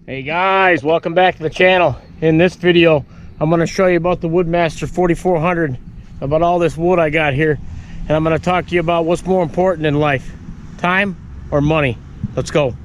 Hey guys, welcome back to the channel. In this video, I'm going to show you about the Woodmaster 4400, about all this wood I got here, and I'm going to talk to you about what's more important in life, time or money. Let's go.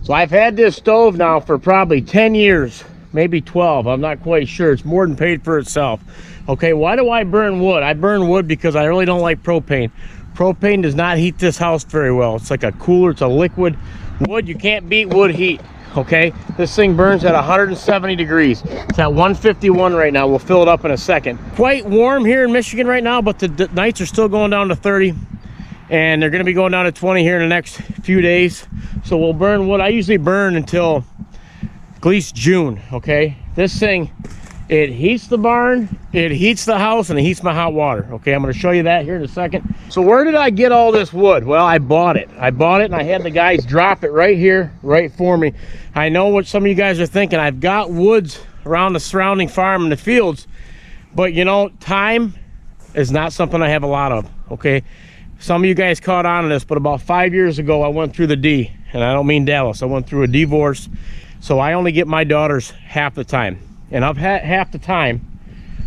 So I've had this stove now for probably 10 years, maybe 12. I'm not quite sure. It's more than paid for itself. Okay, why do I burn wood? I burn wood because I really don't like propane. Propane does not heat this house very well. It's like a cooler, it's a liquid. Wood, you can't beat wood heat, okay? This thing burns at 170 degrees. It's at 151 right now. We'll fill it up in a second. Quite warm here in Michigan right now, but the nights are still going down to 30. And they're going to be going down to 20 here in the next few days. So we'll burn wood. I usually burn until at least June, okay? This thing, it heats the barn, it heats the house, and it heats my hot water, okay? I'm going to show you that here in a second. So where did I get all this wood? Well, I bought it. I bought it, and I had the guys drop it right here, right for me. I know what some of you guys are thinking. I've got woods around the surrounding farm and the fields, but you know, time is not something I have a lot of, okay? Some of you guys caught on to this, but about 5 years ago, I went through the D, and I don't mean Dallas. I went through a divorce, so I only get my daughters half the time. And of half the time,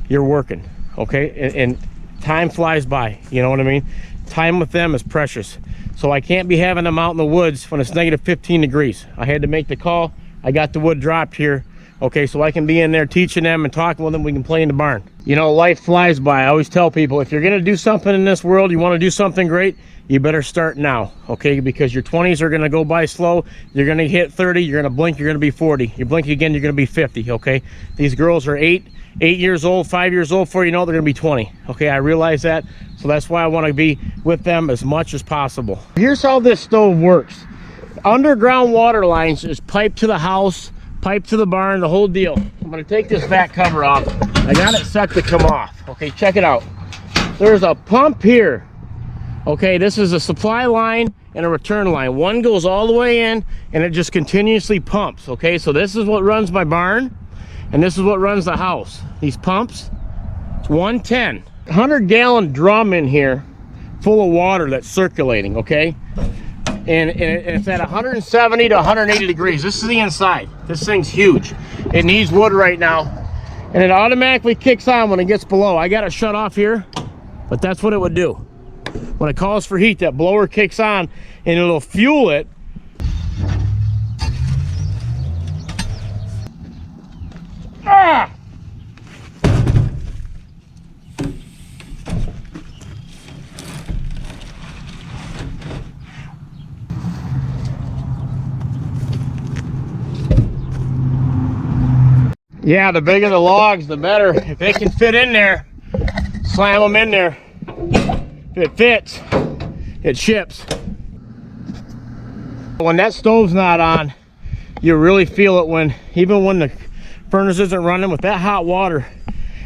you're working, okay? And time flies by, you know what I mean? Time with them is precious. So I can't be having them out in the woods when it's negative 15 degrees. I had to make the call. I got the wood dropped here. Okay, so I can be in there teaching them and talking with them. We can play in the barn. You know, life flies by. I always tell people, if you're going to do something in this world, you want to do something great, you better start now, okay? Because your 20s are going to go by slow. You're going to hit 30. You're going to blink. You're going to be 40. You blink again, you're going to be 50, okay? These girls are 8 years old, 5 years old. Before you know, they're going to be 20, okay? I realize that. So that's why I want to be with them as much as possible. Here's how this stove works. Underground water lines is piped to the house, pipe to the barn, the whole deal. I'm going to take this vac cover off. I got it set to come off. Okay, check it out. There's a pump here. Okay, this is a supply line and a return line. One goes all the way in and it just continuously pumps. Okay, so this is what runs my barn and this is what runs the house. These pumps, it's 110. 100-gallon drum in here full of water that's circulating, okay? And it's at 170 to 180 degrees. This is the inside. This thing's huge. It needs wood right now. And it automatically kicks on when it gets below. I got it shut off here, but that's what it would do. When it calls for heat, that blower kicks on and it'll fuel it. Ah! Yeah, the bigger the logs, the better. If they can fit in there, slam them in there. If it fits, it ships. When that stove's not on, you really feel it even when the furnace isn't running. With that hot water,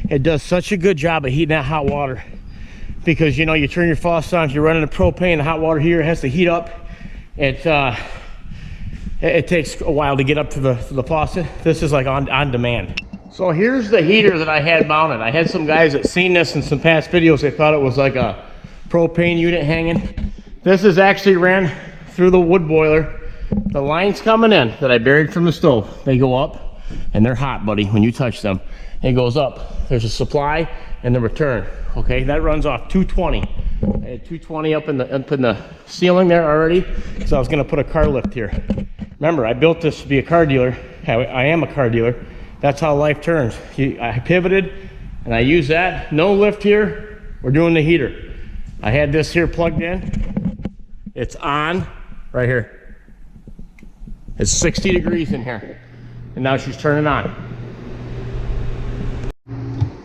it does such a good job of heating that hot water. Because, you know, you turn your faucet on, if you're running the propane, the hot water here has to heat up. It takes a while to get up to the faucet. This is like on demand. So here's the heater that I had mounted. I had some guys that seen this in some past videos. They thought it was like a propane unit hanging. This is actually ran through the wood boiler. The lines coming in that I buried from the stove, they go up and they're hot, buddy. When you touch them, it goes up. There's a supply and the return. Okay, that runs off 220. I had 220 up in the ceiling there already, so I was going to put a car lift here. Remember, I built this to be a car dealer. I am a car dealer. That's how life turns. I pivoted and I use that. No lift here. We're doing the heater. I had this here plugged in. It's on right here. It's 60 degrees in here. And now she's turning on.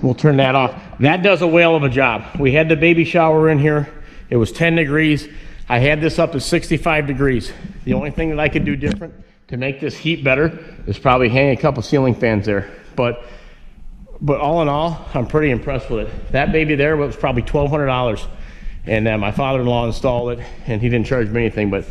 We'll turn that off. That does a whale of a job. We had the baby shower in here. It was 10 degrees. I had this up to 65 degrees. The only thing that I could do different to make this heat better is probably hang a couple ceiling fans there. But all in all, I'm pretty impressed with it. That baby there was probably $1,200. And my father-in-law installed it, and he didn't charge me anything, but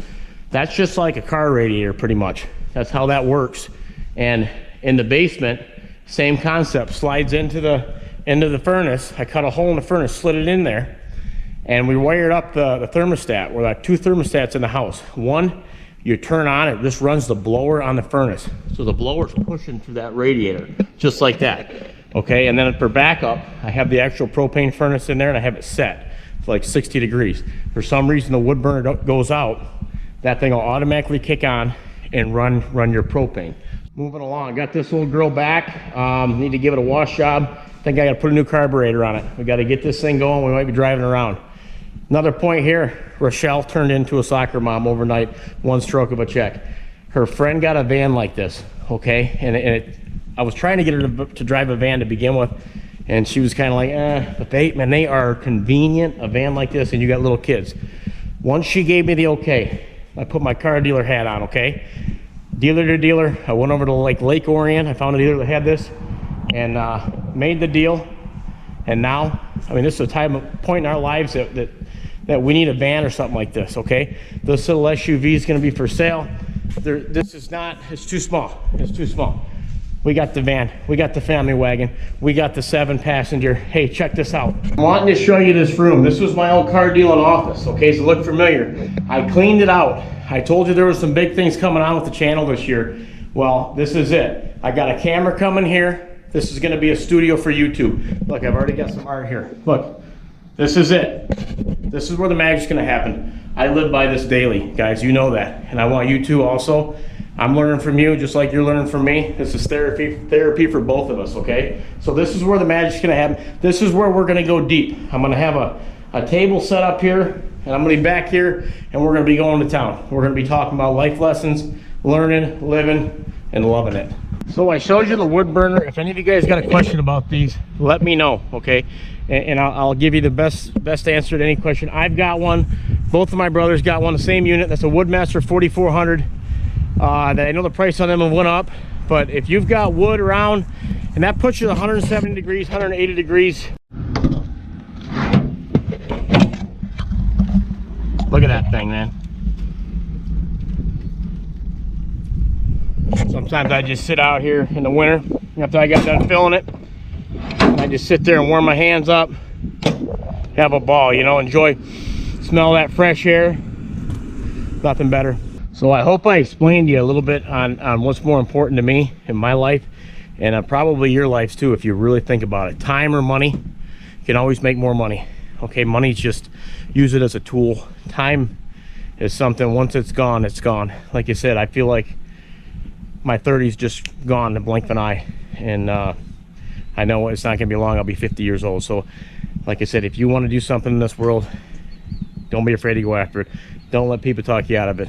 that's just like a car radiator pretty much. That's how that works. And in the basement, same concept, slides into the furnace. I cut a hole in the furnace, slid it in there, and we wired up the thermostat. We're like 2 thermostats in the house. One, you turn on it, this runs the blower on the furnace. So the blower's pushing through that radiator, just like that. Okay, and then for backup, I have the actual propane furnace in there, and I have it set for like 60 degrees. For some reason, the wood burner goes out, that thing will automatically kick on and run your propane. Moving along, got this little girl back. Need to give it a wash job. Think I got to put a new carburetor on it. We got to get this thing going. We might be driving around. Another point here, Rochelle turned into a soccer mom overnight, one stroke of a check. Her friend got a van like this, okay? And I was trying to get her to drive a van to begin with, and she was kind of like, but they are convenient, a van like this, and you got little kids. Once she gave me the okay, I put my car dealer hat on, okay? Dealer to dealer, I went over to Lake Orion. I found a dealer that had this, and made the deal. And now, I mean, this is a point in our lives that we need a van or something like this, okay? This little SUV is going to be for sale. This is not, it's too small. It's too small. We got the van, we got the family wagon, we got the 7-passenger. Hey, check this out. I'm wanting to show you this room. This was my old car dealing office, okay? So look familiar. I cleaned it out. I told you there were some big things coming on with the channel this year. Well, this is it. I got a camera coming here. This is going to be a studio for YouTube. Look, I've already got some art here. Look, this is it. This is where the magic's going to happen. I live by this daily, guys. You know that. And I want you to also. I'm learning from you just like you're learning from me. This is therapy for both of us, okay? So this is where the magic's going to happen. This is where we're going to go deep. I'm going to have a table set up here, and I'm going to be back here, and we're going to be going to town. We're going to be talking about life lessons, learning, living, and loving it. So I showed you the wood burner. If any of you guys got a question about these, let me know, okay? And I'll give you the best answer to any question. I've got one. Both of my brothers got one, the same unit. That's a Woodmaster 4400. That I know the price on them went up, but if you've got wood around, and that puts you at 170 degrees, 180 degrees. Look at that thing, man. Sometimes I just sit out here in the winter after I got done filling it. I just sit there and warm my hands up, have a ball, you know, enjoy, smell that fresh air. Nothing better. So I hope I explained to you a little bit on what's more important to me in my life, and probably your lives too, if you really think about it. Time or money, you can always make more money. Okay, money's just, use it as a tool. Time is something, once it's gone, it's gone. Like you said, I feel like my 30s just gone in the blink of an eye, and I know it's not gonna be long. I'll be 50 years old. So like I said, if you want to do something in this world, don't be afraid to go after it. Don't let people talk you out of it.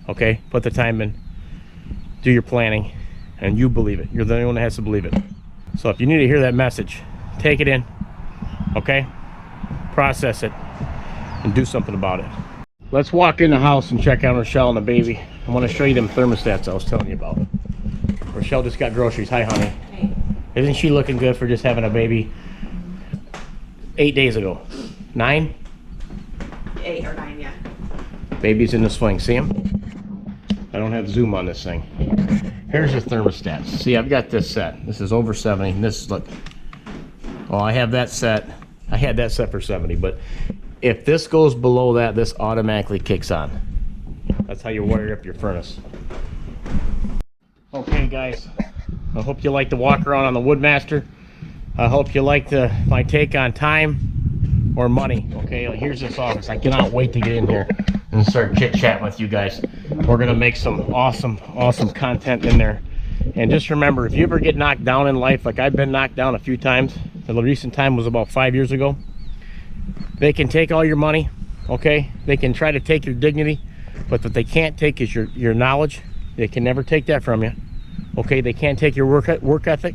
Okay, put the time in, do your planning, and you believe it. You're the only one that has to believe it. So if you need to hear that message, take it in, okay? Process it, and do something about it. Let's walk in the house and check on Rochelle and the baby. I want to show you them thermostats I was telling you about. Rochelle just got groceries. Hi, honey. Hey. Isn't she looking good for just having a baby 8 days ago? 9? 8 or 9, yeah. Baby's in the swing. See him? I don't have zoom on this thing. Here's the thermostats. See, I've got this set. This is over 70. And this, look. Oh, I have that set. I had that set for 70. But if this goes below that, this automatically kicks on. That's how you wire up your furnace. Okay, guys. I hope you like the walk around on the Woodmaster. I hope you liked my take on time or money. Okay, here's this office. I cannot wait to get in here and start chit-chatting with you guys. We're gonna make some awesome content in there. And just remember, if you ever get knocked down in life, like I've been knocked down a few times, the recent time was about 5 years ago, they can take all your money, okay? They can try to take your dignity, but what they can't take is your knowledge. They can never take that from you, okay? They can't take your work ethic.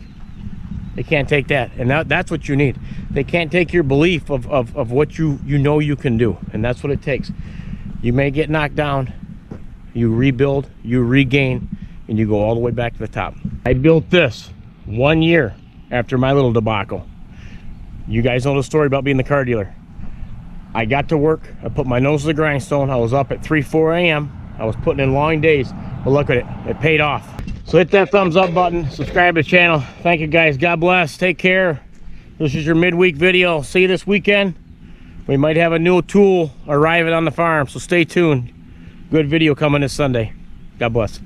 They can't take that, and that's what you need. They can't take your belief of what you know you can do, and that's what it takes. You may get knocked down, you rebuild, you regain, and you go all the way back to the top. I built this 1 year after my little debacle. You guys know the story about being the car dealer. I got to work. I put my nose to the grindstone. I was up at 4 a.m. I was putting in long days, but look at it. It paid off. So hit that thumbs up button. Subscribe to the channel. Thank you guys. God bless. Take care. This is your midweek video. See you this weekend. We might have a new tool arriving on the farm, so stay tuned. Good video coming this Sunday. God bless.